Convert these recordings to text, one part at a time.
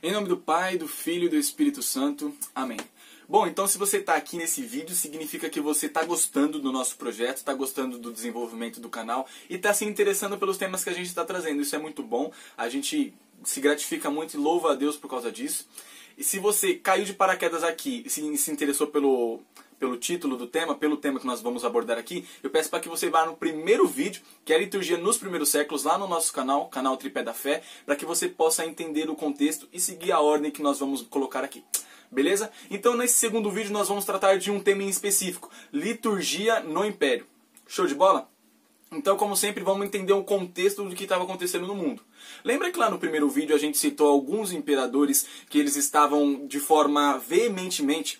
Em nome do Pai, do Filho e do Espírito Santo. Amém. Bom, então se você está aqui nesse vídeo, significa que você está gostando do nosso projeto, está gostando do desenvolvimento do canal e está se interessando pelos temas que a gente está trazendo. Isso é muito bom, a gente se gratifica muito e louva a Deus por causa disso. E se você caiu de paraquedas aqui e se interessou pelo título do tema, pelo tema que nós vamos abordar aqui, eu peço para que você vá no primeiro vídeo, que é a liturgia nos primeiros séculos, lá no nosso canal Tripé da Fé, para que você possa entender o contexto e seguir a ordem que nós vamos colocar aqui. Beleza? Então nesse segundo vídeo nós vamos tratar de um tema em específico, liturgia no Império. Show de bola? Então, como sempre, vamos entender o contexto do que estava acontecendo no mundo. Lembra que lá no primeiro vídeo a gente citou alguns imperadores que eles estavam de forma veementemente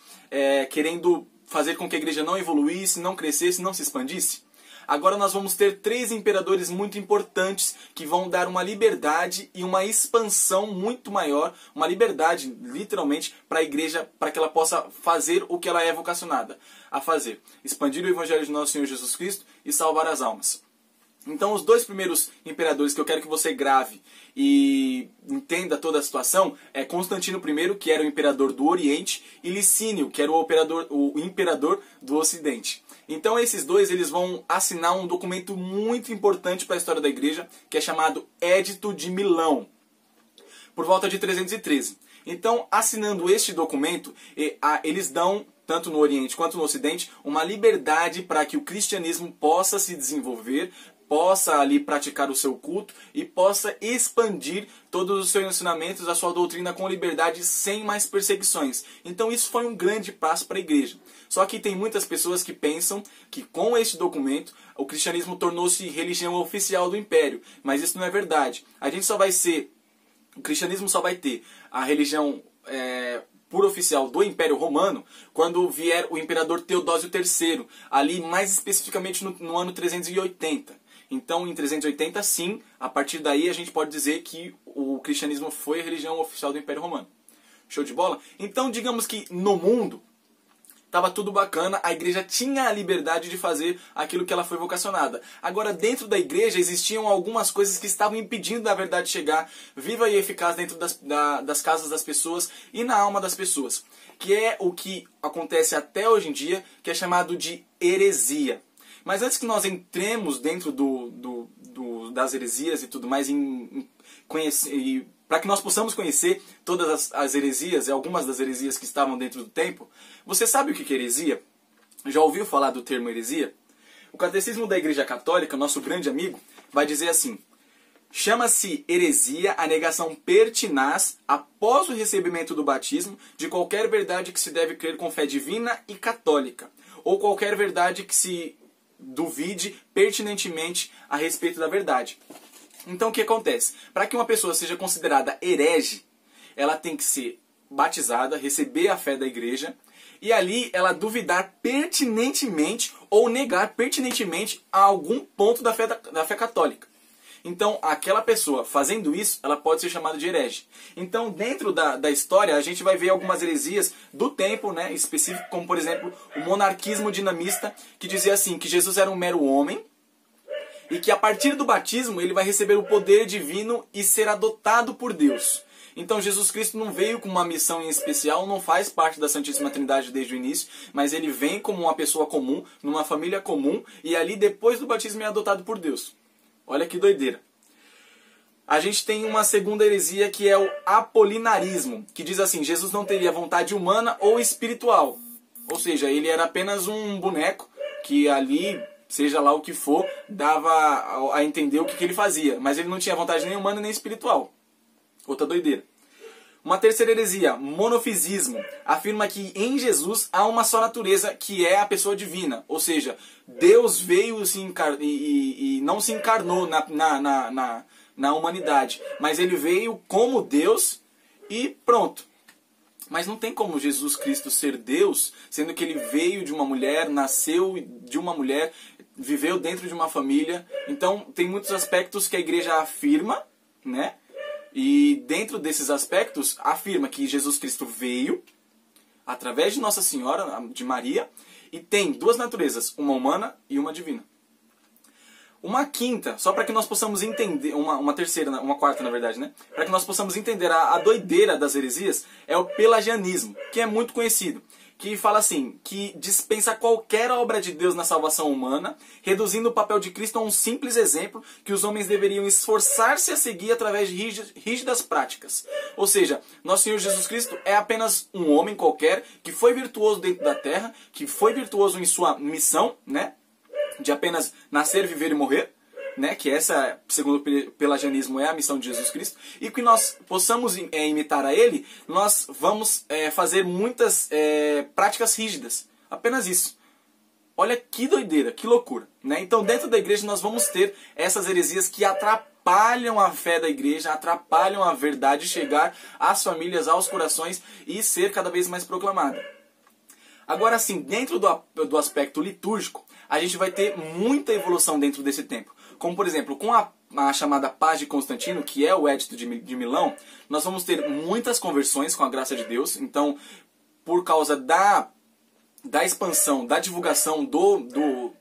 querendo fazer com que a igreja não evoluísse, não crescesse, não se expandisse? Agora nós vamos ter 3 imperadores muito importantes que vão dar uma liberdade e uma expansão muito maior, uma liberdade, literalmente, para a igreja, para que ela possa fazer o que ela é vocacionada a fazer. Expandir o evangelho de nosso Senhor Jesus Cristo e salvar as almas. Então os 2 primeiros imperadores que eu quero que você grave e entenda toda a situação é Constantino I, que era o imperador do Oriente, e Licínio, que era o imperador do Ocidente. Então esses 2 eles vão assinar um documento muito importante para a história da igreja, que é chamado Édito de Milão, por volta de 313. Então, assinando este documento, eles dão, tanto no Oriente quanto no Ocidente, uma liberdade para que o cristianismo possa se desenvolver, possa ali praticar o seu culto e possa expandir todos os seus ensinamentos, a sua doutrina com liberdade, sem mais perseguições. Então isso foi um grande passo para a igreja. Só que tem muitas pessoas que pensam que com este documento o cristianismo tornou-se religião oficial do império, mas isso não é verdade. O cristianismo só vai ter a religião por oficial do Império Romano quando vier o imperador Teodósio III, ali mais especificamente no ano 380. Então, em 380, sim, a partir daí a gente pode dizer que o cristianismo foi a religião oficial do Império Romano. Show de bola? Então, digamos que no mundo estava tudo bacana, a igreja tinha a liberdade de fazer aquilo que ela foi vocacionada. Agora, dentro da igreja existiam algumas coisas que estavam impedindo da verdade chegar viva e eficaz dentro das casas das pessoas e na alma das pessoas. Que é o que acontece até hoje em dia, que é chamado de heresia. Mas antes que nós entremos dentro das heresias e tudo mais, para que nós possamos conhecer todas as heresias e algumas das heresias que estavam dentro do templo, você sabe o que é heresia? Já ouviu falar do termo heresia? O Catecismo da Igreja Católica, nosso grande amigo, vai dizer assim: chama-se heresia a negação pertinaz, após o recebimento do batismo, de qualquer verdade que se deve crer com fé divina e católica, ou qualquer verdade que se duvide pertinentemente a respeito da verdade. Então o que acontece? Para que uma pessoa seja considerada herege, ela tem que ser batizada, receber a fé da igreja, e ali ela duvidar pertinentemente ou negar pertinentemente a algum ponto da fé católica. Então, aquela pessoa fazendo isso, ela pode ser chamada de herege. Então, dentro da história, a gente vai ver algumas heresias do tempo, né, específico, como, por exemplo, o monarquismo dinamista, que dizia assim, que Jesus era um mero homem, e que a partir do batismo ele vai receber o poder divino e ser adotado por Deus. Então, Jesus Cristo não veio com uma missão em especial, não faz parte da Santíssima Trindade desde o início, mas ele vem como uma pessoa comum, numa família comum, e ali, depois do batismo, é adotado por Deus. Olha que doideira. A gente tem uma segunda heresia que é o apolinarismo, que diz assim, Jesus não teria vontade humana ou espiritual. Ou seja, ele era apenas um boneco que ali, seja lá o que for, dava a entender o que ele fazia. Mas ele não tinha vontade nem humana nem espiritual. Outra doideira. Uma terceira heresia, monofisismo, afirma que em Jesus há uma só natureza, que é a pessoa divina. Ou seja, Deus veio e não se encarnou na humanidade, mas ele veio como Deus e pronto. Mas não tem como Jesus Cristo ser Deus, sendo que ele veio de uma mulher, nasceu de uma mulher, viveu dentro de uma família. Então tem muitos aspectos que a igreja afirma, né? E dentro desses aspectos, afirma que Jesus Cristo veio através de Nossa Senhora, de Maria, e tem 2 naturezas, uma humana e uma divina. uma quinta, só para que nós possamos entender, uma terceira, uma quarta na verdade, né? Para que nós possamos entender a doideira das heresias, é o pelagianismo, que é muito conhecido. Que fala assim, que dispensa qualquer obra de Deus na salvação humana, reduzindo o papel de Cristo a um simples exemplo que os homens deveriam esforçar-se a seguir através de rígidas práticas. Ou seja, nosso Senhor Jesus Cristo é apenas um homem qualquer que foi virtuoso dentro da terra, que foi virtuoso em sua missão, né? De apenas nascer, viver e morrer, né? Que essa, segundo o pelagianismo, é a missão de Jesus Cristo, e que nós possamos imitar a Ele, nós vamos fazer muitas práticas rígidas. Apenas isso. Olha que doideira, que loucura, né? Então, dentro da igreja, nós vamos ter essas heresias que atrapalham a fé da igreja, atrapalham a verdade chegar às famílias, aos corações e ser cada vez mais proclamada. Agora sim, dentro do aspecto litúrgico, a gente vai ter muita evolução dentro desse tempo. Como, por exemplo, com a chamada Paz de Constantino, que é o Edito de Milão, nós vamos ter muitas conversões com a graça de Deus. Então, por causa da expansão, da divulgação do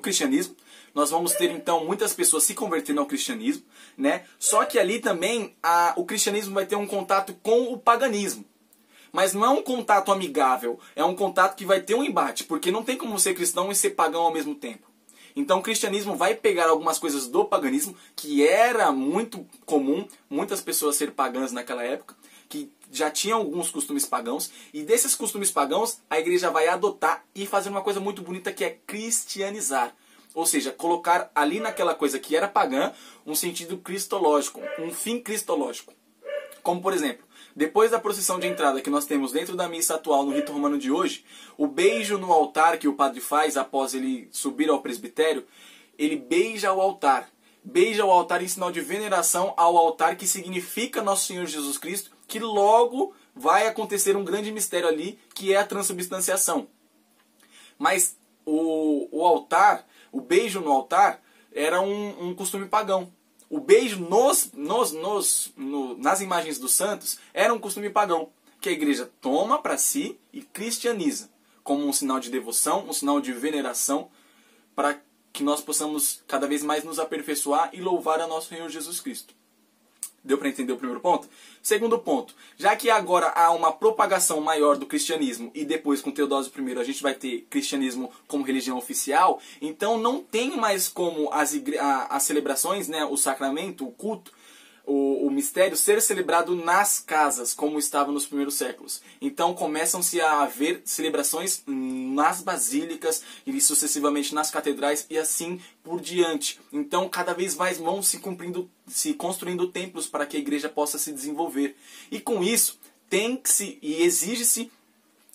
cristianismo, nós vamos ter então muitas pessoas se convertendo ao cristianismo, né? Só que ali também o cristianismo vai ter um contato com o paganismo. Mas não é um contato amigável, é um contato que vai ter um embate, porque não tem como ser cristão e ser pagão ao mesmo tempo. Então o cristianismo vai pegar algumas coisas do paganismo, que era muito comum, muitas pessoas serem pagãs naquela época, que já tinham alguns costumes pagãos, e desses costumes pagãos a igreja vai adotar e fazer uma coisa muito bonita, que é cristianizar. Ou seja, colocar ali naquela coisa que era pagã um sentido cristológico, um fim cristológico. Como por exemplo, depois da procissão de entrada que nós temos dentro da missa atual no rito romano de hoje, o beijo no altar que o padre faz após ele subir ao presbitério, ele beija o altar. Beija o altar em sinal de veneração ao altar que significa Nosso Senhor Jesus Cristo, que logo vai acontecer um grande mistério ali, que é a transubstanciação. Mas o altar, o beijo no altar, era um costume pagão. O beijo nas imagens dos santos era um costume pagão, que a igreja toma para si e cristianiza, como um sinal de devoção, um sinal de veneração, para que nós possamos cada vez mais nos aperfeiçoar e louvar a nosso Senhor Jesus Cristo. Deu para entender o primeiro ponto? Segundo ponto, já que agora há uma propagação maior do cristianismo e depois com Teodósio I a gente vai ter cristianismo como religião oficial, então não tem mais como as celebrações, né, o sacramento, o culto, o mistério ser celebrado nas casas, como estava nos primeiros séculos. Então começam-se a haver celebrações nas basílicas e sucessivamente nas catedrais e assim por diante. Então cada vez mais vão se construindo templos para que a igreja possa se desenvolver. E com isso tem-se e exige-se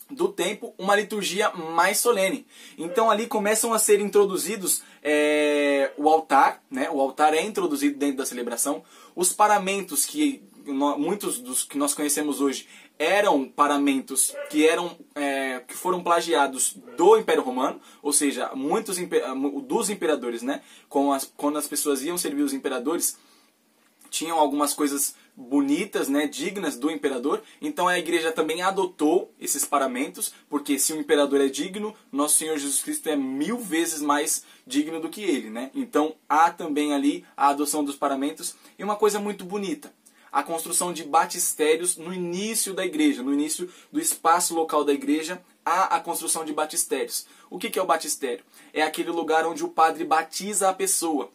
do tempo uma liturgia mais solene. Então ali começam a ser introduzidos o altar, né? O altar é introduzido dentro da celebração. Os paramentos, que muitos dos que nós conhecemos hoje eram paramentos que foram plagiados do Império Romano, ou seja, muitos dos imperadores, né? Quando as pessoas iam servir os imperadores, tinham algumas coisas bonitas, né, dignas do imperador. Então a igreja também adotou esses paramentos, porque se o imperador é digno, nosso Senhor Jesus Cristo é 1000 vezes mais digno do que ele, né? Então há também ali a adoção dos paramentos. E uma coisa muito bonita, a construção de batistérios no início da igreja, no início do espaço local da igreja, há a construção de batistérios. O que é o batistério? É aquele lugar onde o padre batiza a pessoa.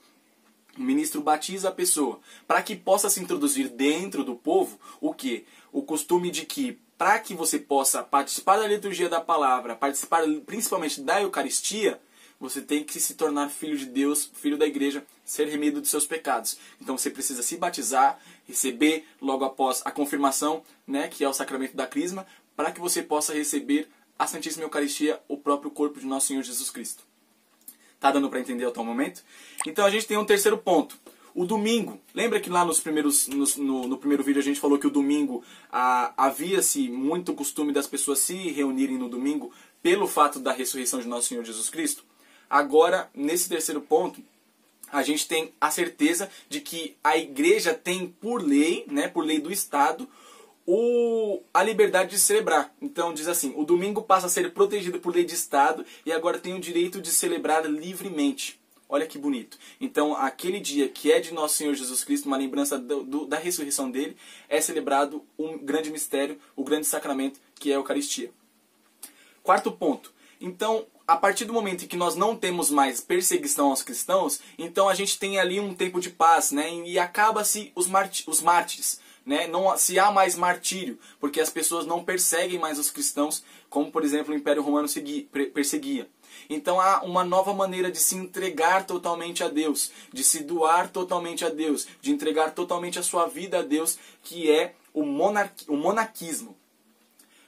O ministro batiza a pessoa, para que possa se introduzir dentro do povo o quê? O costume de que, para que você possa participar da liturgia da palavra, participar principalmente da Eucaristia, você tem que se tornar filho de Deus, filho da igreja, ser remido de seus pecados. Então você precisa se batizar, receber logo após a confirmação, né, que é o sacramento da crisma, para que você possa receber a Santíssima Eucaristia, o próprio corpo de nosso Senhor Jesus Cristo. Tá dando para entender até o momento? Então a gente tem um terceiro ponto. O domingo. Lembra que lá no primeiro vídeo a gente falou que o domingo havia-se muito costume das pessoas se reunirem no domingo pelo fato da ressurreição de nosso Senhor Jesus Cristo? Agora, nesse terceiro ponto, a gente tem a certeza de que a igreja tem por lei, né, por lei do Estado, a liberdade de celebrar. Então diz assim, o domingo passa a ser protegido por lei de Estado e agora tem o direito de celebrar livremente. Olha que bonito. Então, aquele dia que é de nosso Senhor Jesus Cristo, uma lembrança da ressurreição dele, é celebrado um grande mistério, o grande sacramento, que é a Eucaristia. Quarto ponto. Então, a partir do momento em que nós não temos mais perseguição aos cristãos, então a gente tem ali um tempo de paz, né? E acaba-se os mártires, né? Não se há mais martírio, porque as pessoas não perseguem mais os cristãos, como por exemplo o Império Romano perseguia. Então há uma nova maneira de se entregar totalmente a Deus, de se doar totalmente a Deus, de entregar totalmente a sua vida a Deus, que é o monaquismo.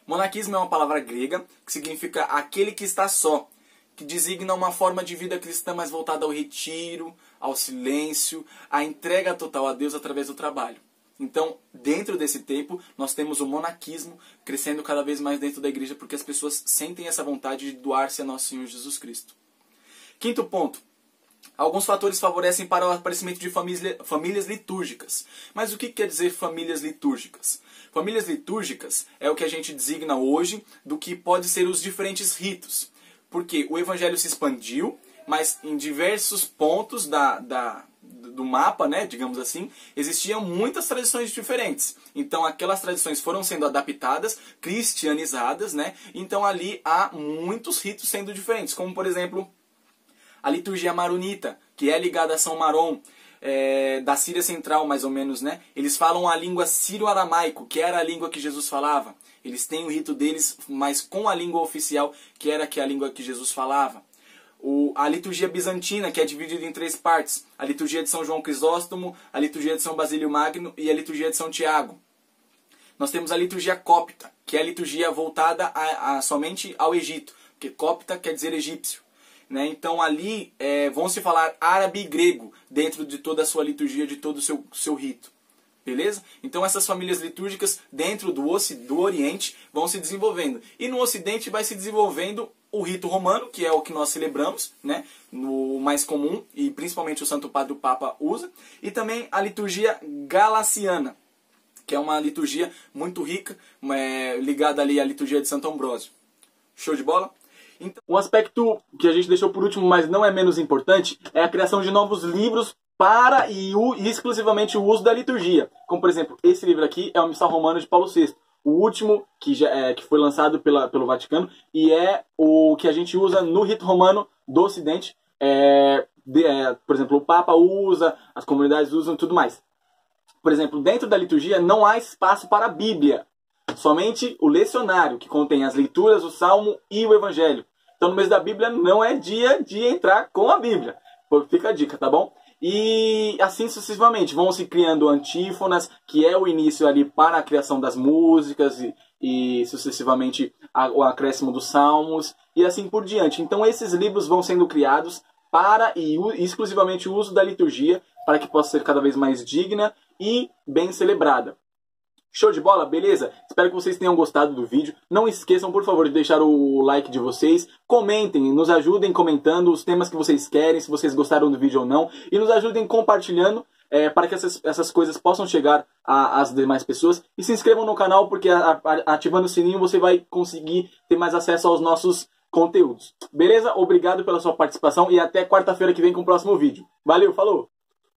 Monaquismo é uma palavra grega que significa aquele que está só, que designa uma forma de vida cristã mais voltada ao retiro, ao silêncio, à entrega total a Deus através do trabalho. Então, dentro desse tempo, nós temos o monaquismo crescendo cada vez mais dentro da igreja, porque as pessoas sentem essa vontade de doar-se a nosso Senhor Jesus Cristo. Quinto ponto. Alguns fatores favorecem para o aparecimento de famílias litúrgicas. Mas o que quer dizer famílias litúrgicas? Famílias litúrgicas é o que a gente designa hoje do que pode ser os diferentes ritos. Porque o evangelho se expandiu, mas em diversos pontos do mapa, né, digamos assim, existiam muitas tradições diferentes. Então aquelas tradições foram sendo adaptadas, cristianizadas, né? Então ali há muitos ritos sendo diferentes, como por exemplo a liturgia maronita, que é ligada a São Marom, da Síria Central, mais ou menos, né? Eles falam a língua sírio-aramaico, que era a língua que Jesus falava. Eles têm o rito deles, mas com a língua oficial, que era a língua que Jesus falava. A liturgia bizantina, que é dividida em 3 partes. A liturgia de São João Crisóstomo, a liturgia de São Basílio Magno e a liturgia de São Tiago. Nós temos a liturgia copta, que é a liturgia voltada somente ao Egito, porque copta quer dizer egípcio. Né? Então ali vão se falar árabe e grego dentro de toda a sua liturgia, de todo o seu rito. Beleza? Então essas famílias litúrgicas dentro do Oriente vão se desenvolvendo. E no Ocidente vai se desenvolvendo o rito romano, que é o que nós celebramos, né? No mais comum, e principalmente o Santo Padre, o Papa, usa. E também a liturgia galaciana, que é uma liturgia muito rica, ligada ali à liturgia de Santo Ambrósio. Show de bola? Então, um aspecto que a gente deixou por último, mas não é menos importante, é a criação de novos livros para e exclusivamente o uso da liturgia. Como, por exemplo, esse livro aqui é o Missal Romano de Paulo VI. O último que foi lançado pelo Vaticano e é o que a gente usa no rito romano do Ocidente. Por exemplo, o Papa usa, as comunidades usam e tudo mais. Por exemplo, dentro da liturgia não há espaço para a Bíblia. Somente o lecionário, que contém as leituras, o Salmo e o Evangelho. Então, no mês da Bíblia, não é dia de entrar com a Bíblia. Fica a dica, tá bom? E assim sucessivamente. Vão se criando antífonas, que é o início ali para a criação das músicas e sucessivamente o acréscimo dos salmos e assim por diante. Então, esses livros vão sendo criados para e exclusivamente o uso da liturgia, para que possa ser cada vez mais digna e bem celebrada. Show de bola, beleza? Espero que vocês tenham gostado do vídeo. Não esqueçam, por favor, de deixar o like de vocês. Comentem, nos ajudem comentando os temas que vocês querem, se vocês gostaram do vídeo ou não. E nos ajudem compartilhando para que essas coisas possam chegar às demais pessoas. E se inscrevam no canal, porque ativando o sininho você vai conseguir ter mais acesso aos nossos conteúdos. Beleza? Obrigado pela sua participação e até quarta-feira que vem com o próximo vídeo. Valeu, falou!